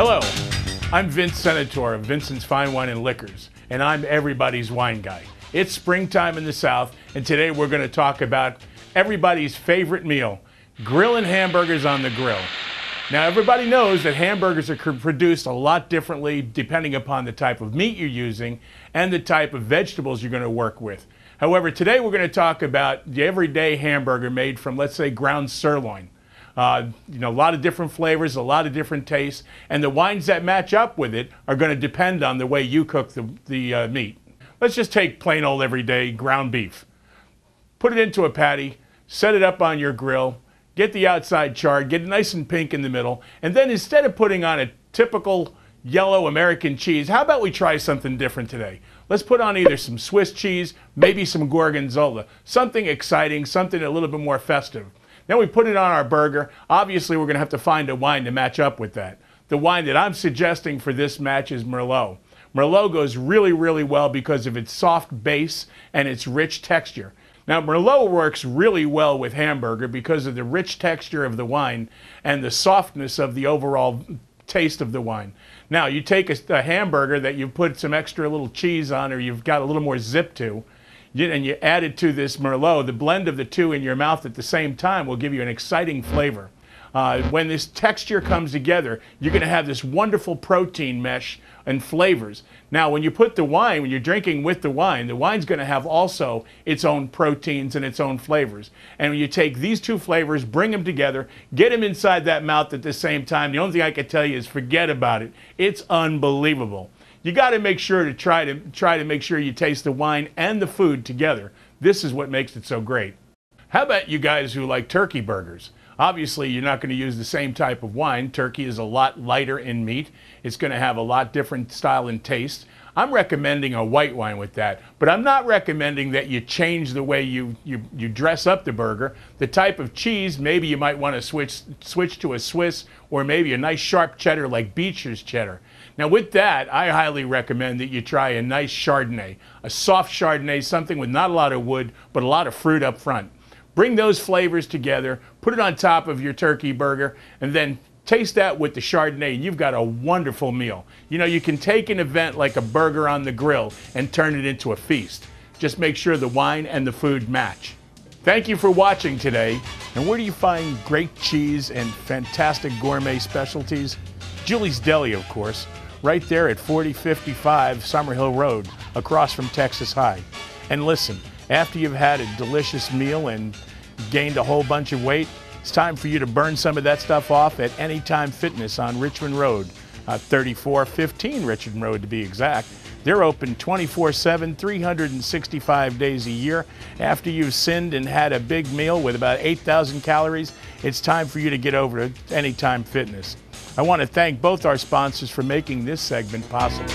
Hello, I'm Vince Senator of Vincent's Fine Wine and Liquors, and I'm everybody's wine guy. It's springtime in the South, and today we're going to talk about everybody's favorite meal, grilling hamburgers on the grill. Now, everybody knows that hamburgers are produced a lot differently depending upon the type of meat you're using and the type of vegetables you're going to work with. However, today we're going to talk about the everyday hamburger made from, let's say, ground sirloin. A lot of different flavors, a lot of different tastes, and the wines that match up with it are going to depend on the way you cook the meat. Let's just take plain old everyday ground beef. Put it into a patty, set it up on your grill, get the outside charred, get it nice and pink in the middle, and then instead of putting on a typical yellow American cheese, how about we try something different today? Let's put on either some Swiss cheese, maybe some Gorgonzola, something exciting, something a little bit more festive. Then we put it on our burger. Obviously, we're going to have to find a wine to match up with that. The wine that I'm suggesting for this match is Merlot. Merlot goes really, really well because of its soft base and its rich texture. Now, Merlot works really well with hamburger because of the rich texture of the wine and the softness of the overall taste of the wine. Now, you take a hamburger that you put some extra little cheese on or you've got a little more zip to, and you add it to this Merlot, the blend of the two in your mouth at the same time will give you an exciting flavor. When this texture comes together, you're going to have this wonderful protein mesh and flavors. Now, when you put the wine, when you're drinking with the wine's going to have also its own proteins and its own flavors. And when you take these two flavors, bring them together, get them inside that mouth at the same time, the only thing I can tell you is forget about it. It's unbelievable. You got to make sure to try to make sure you taste the wine and the food together. This is what makes it so great. How about you guys who like turkey burgers? Obviously, you're not going to use the same type of wine. Turkey is a lot lighter in meat. It's going to have a lot different style and taste. I'm recommending a white wine with that, but I'm not recommending that you change the way you dress up the burger. The type of cheese, maybe you might want to switch to a Swiss or maybe a nice sharp cheddar like Beecher's cheddar. Now with that, I highly recommend that you try a nice Chardonnay, a soft Chardonnay, something with not a lot of wood, but a lot of fruit up front. Bring those flavors together, put it on top of your turkey burger, and then taste that with the Chardonnay, and you've got a wonderful meal. You know, you can take an event like a burger on the grill and turn it into a feast. Just make sure the wine and the food match. Thank you for watching today. And where do you find great cheese and fantastic gourmet specialties? Julie's Deli, of course, right there at 4055 Summerhill Road, across from Texas High. And listen, after you've had a delicious meal and gained a whole bunch of weight, it's time for you to burn some of that stuff off at Anytime Fitness on Richmond Road, 3415 Richmond Road to be exact. They're open 24/7, 365 days a year. After you've sinned and had a big meal with about 8,000 calories, it's time for you to get over to Anytime Fitness. I want to thank both our sponsors for making this segment possible.